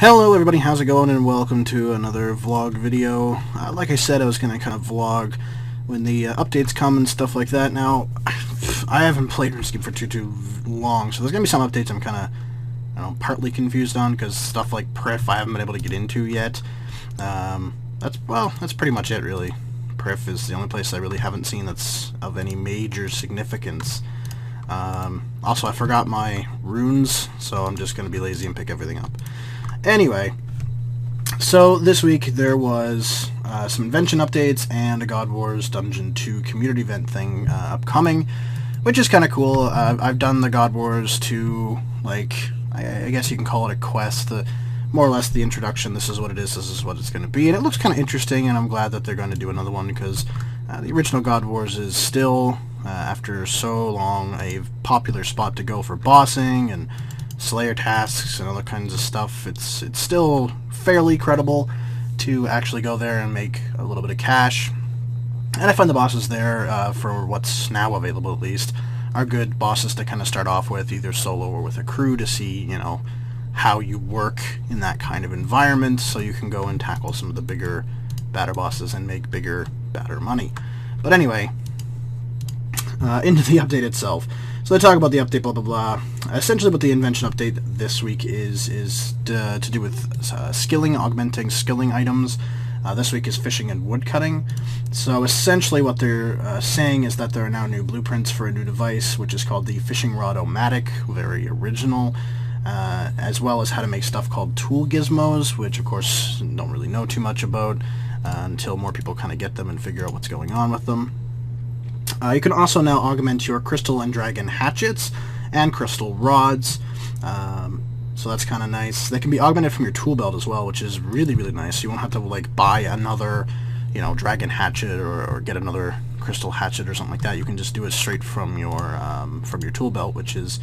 Hello everybody, how's it going, and welcome to another vlog video. Like I said, I was going to kind of vlog when the updates come and stuff like that. Now, I haven't played RuneScape for too long, so there's going to be some updates I'm kind of, partly confused on, because stuff like Prif I haven't been able to get into yet. That's pretty much it, really. Prif is the only place I really haven't seen that's of any major significance. Also, I forgot my runes, so I'm just going to be lazy and pick everything up. Anyway, so this week there was some Invention updates and a God Wars Dungeon 2 community event thing upcoming, which is kind of cool. I've done the God Wars 2, like, I guess you can call it a quest, more or less the introduction. This is what it is, this is what it's going to be, and it looks kind of interesting, and I'm glad that they're going to do another one, because the original God Wars is still, after so long, a popular spot to go for bossing and Slayer tasks and other kinds of stuff. It's still fairly credible to actually go there and make a little bit of cash. And I find the bosses there, for what's now available at least, are good bosses to kind of start off with, either solo or with a crew, to see, how you work in that kind of environment, so you can go and tackle some of the bigger, badder bosses and make bigger, badder money. But anyway, into the update itself. So they talk about the update, blah, blah, blah. Essentially what the Invention update this week is to do with skilling, augmenting skilling items. This week is Fishing and Woodcutting. So essentially what they're saying is that there are now new blueprints for a new device, which is called the Fishing Rod-O-Matic, very original, as well as how to make stuff called tool gizmos, which of course don't really know too much about until more people kind of get them and figure out what's going on with them. You can also now augment your crystal and dragon hatchets and crystal rods, so that's kind of nice. They can be augmented from your tool belt as well, which is really, really nice. You won't have to like buy another, dragon hatchet or get another crystal hatchet or something like that. You can just do it straight from your tool belt, which is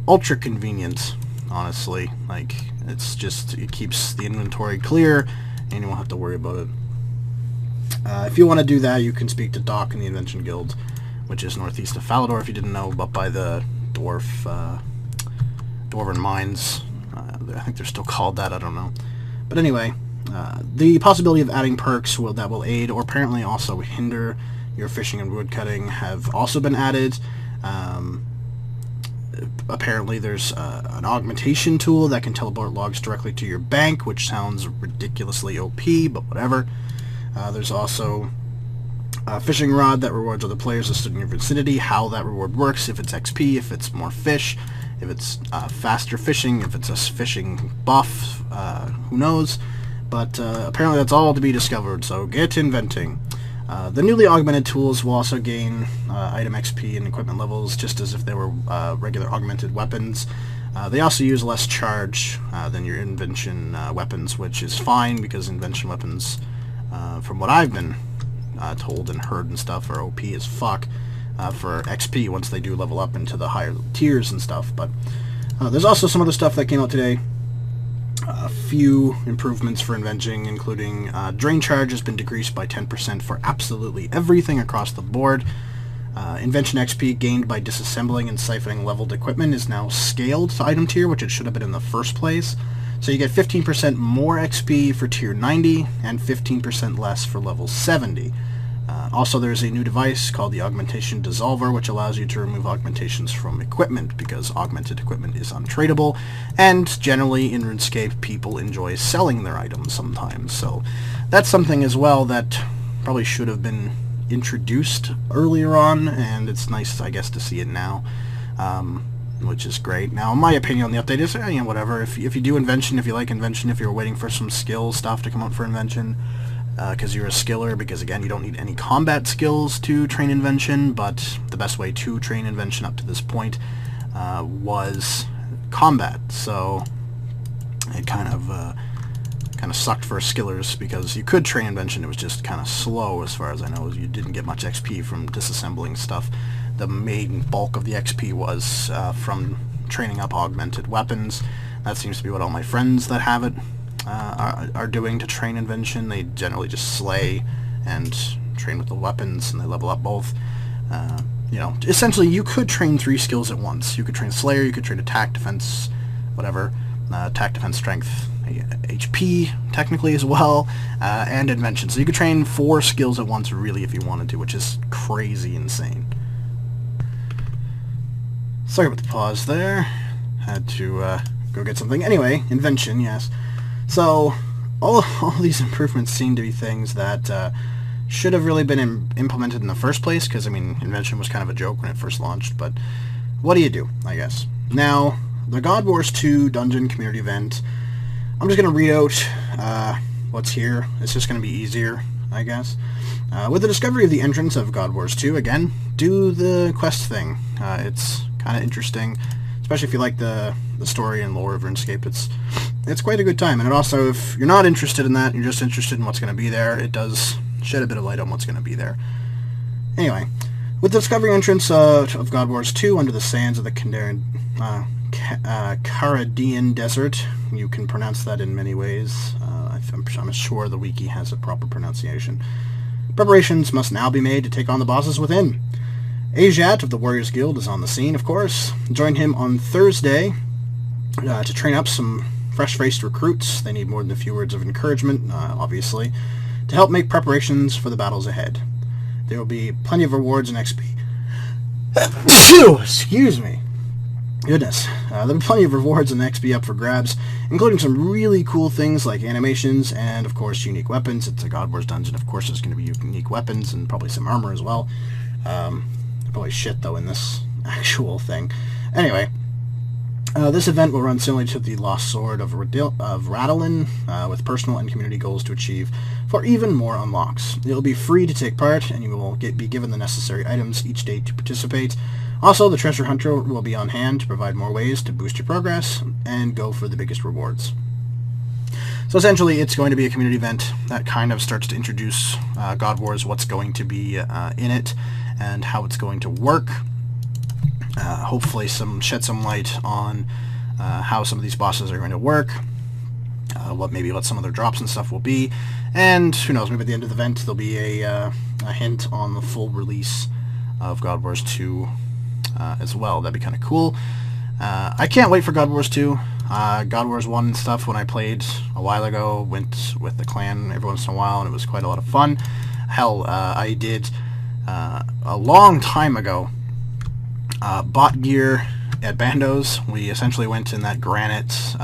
ultra convenient, honestly. Like, it keeps the inventory clear, and you won't have to worry about it. If you want to do that, you can speak to Doc in the Invention Guild, which is northeast of Falador, if you didn't know, up by the Dwarven Mines. I think they're still called that, I don't know. But anyway, the possibility of adding perks that will aid or apparently also hinder your fishing and woodcutting have also been added. Apparently there's an augmentation tool that can teleport logs directly to your bank, which sounds ridiculously OP, but whatever. There's also a fishing rod that rewards other players listed in your vicinity. How that reward works, if it's XP, if it's more fish, if it's faster fishing, if it's a fishing buff, who knows. But apparently that's all to be discovered, so get inventing. The newly augmented tools will also gain item XP and equipment levels, just as if they were regular augmented weapons. They also use less charge than your Invention weapons, which is fine, because Invention weapons, from what I've been told and heard and stuff, are OP as fuck for XP once they do level up into the higher tiers and stuff. But there's also some other stuff that came out today. A few improvements for Invention, including drain charge has been decreased by 10% for absolutely everything across the board. Invention XP gained by disassembling and siphoning leveled equipment is now scaled to item tier, which it should have been in the first place. So you get 15% more XP for tier 90 and 15% less for level 70. Also, there's a new device called the Augmentation Dissolver, which allows you to remove augmentations from equipment, because augmented equipment is untradeable, and generally in RuneScape people enjoy selling their items sometimes. So that's something as well that probably should have been introduced earlier on, and it's nice, I guess, to see it now. Which is great. Now, my opinion on the update is, whatever. If you do Invention, if you like Invention, if you're waiting for some skill stuff to come out for Invention, because you're a skiller, because again, you don't need any combat skills to train Invention, but the best way to train Invention up to this point was combat. So it kind of sucked for skillers, because you could train Invention, it was just kind of slow as far as I know. You didn't get much XP from disassembling stuff. The main bulk of the XP was from training up augmented weapons. That seems to be what all my friends that have it are doing to train Invention. They generally just slay and train with the weapons, and they level up both. Essentially you could train 3 skills at once. You could train Slayer, you could train attack, defense, whatever. Attack, defense, strength, HP technically as well, and Invention. So you could train 4 skills at once really if you wanted to, which is crazy insane. Sorry about the pause there. Had to go get something. Anyway, Invention, yes. So all these improvements seem to be things that should have really been implemented in the first place, because, I mean, Invention was kind of a joke when it first launched, but what do, I guess. Now, the God Wars 2 Dungeon Community Event, I'm just going to read out what's here. It's just going to be easier, I guess. With the discovery of the entrance of God Wars 2, again, do the quest thing. It's kind of interesting, especially if you like the story and lore of RuneScape. It's quite a good time, and it also, if you're not interested in that, you're just interested in what's going to be there, it does shed a bit of light on what's going to be there. Anyway, with the discovery entrance of God Wars 2 under the sands of the Caradian Desert, you can pronounce that in many ways. I'm sure the wiki has a proper pronunciation. Preparations must now be made to take on the bosses within. Ajat of the Warriors Guild is on the scene, of course. Join him on Thursday to train up some fresh-faced recruits. They need more than a few words of encouragement, obviously, to help make preparations for the battles ahead. There will be plenty of rewards and XP. Excuse me. Goodness. There will be plenty of rewards and XP up for grabs, including some really cool things like animations and, of course, unique weapons. It's a God Wars dungeon. Of course, there's going to be unique weapons and probably some armor as well. Probably shit, though, in this actual thing. Anyway, this event will run similarly to the Lost Sword of Radalin, with personal and community goals to achieve for even more unlocks. It will be free to take part, and you will be given the necessary items each day to participate. Also, the Treasure Hunter will be on hand to provide more ways to boost your progress and go for the biggest rewards. So essentially, it's going to be a community event that kind of starts to introduce God Wars, what's going to be in it, and how it's going to work. Hopefully shed some light on how some of these bosses are going to work, what some of their drops and stuff will be, and who knows, maybe at the end of the event there'll be a hint on the full release of God Wars 2 as well. That'd be kind of cool. I can't wait for God Wars 2. God Wars 1 and stuff, when I played a while ago, went with the clan every once in a while, and it was quite a lot of fun. Hell, I did a long time ago bought gear at Bandos. We essentially went in that granite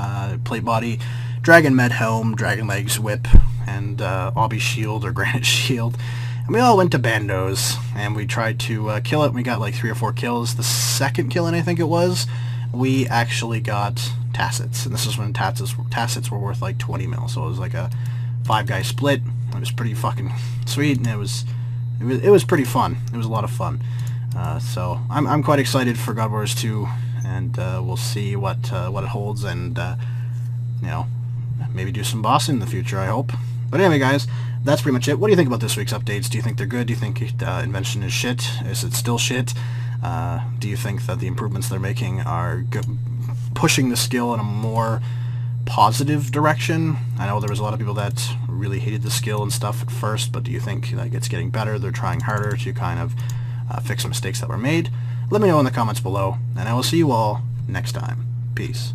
plate body, Dragon Med Helm, Dragon Legs Whip, and Obby Shield or Granite Shield. And we all went to Bandos, and we tried to kill it. We got like 3 or 4 kills. The second killing, I think it was, we actually got Tassets. And this is when Tassets were worth like 20 mil. So it was like a 5-guy split. It was pretty fucking sweet, and it was pretty fun. It was a lot of fun. So I'm quite excited for God Wars 2, and we'll see what it holds, and you know, maybe do some bossing in the future, I hope. But anyway, guys, that's pretty much it. What do you think about this week's updates? Do you think they're good? Do you think Invention is shit? Is it still shit? Do you think that the improvements they're making are pushing the skill in a more positive direction? I know there was a lot of people that really hated the skill and stuff at first, but do you think like it's getting better? They're trying harder to kind of fix mistakes that were made? Let me know in the comments below, and I will see you all next time. Peace.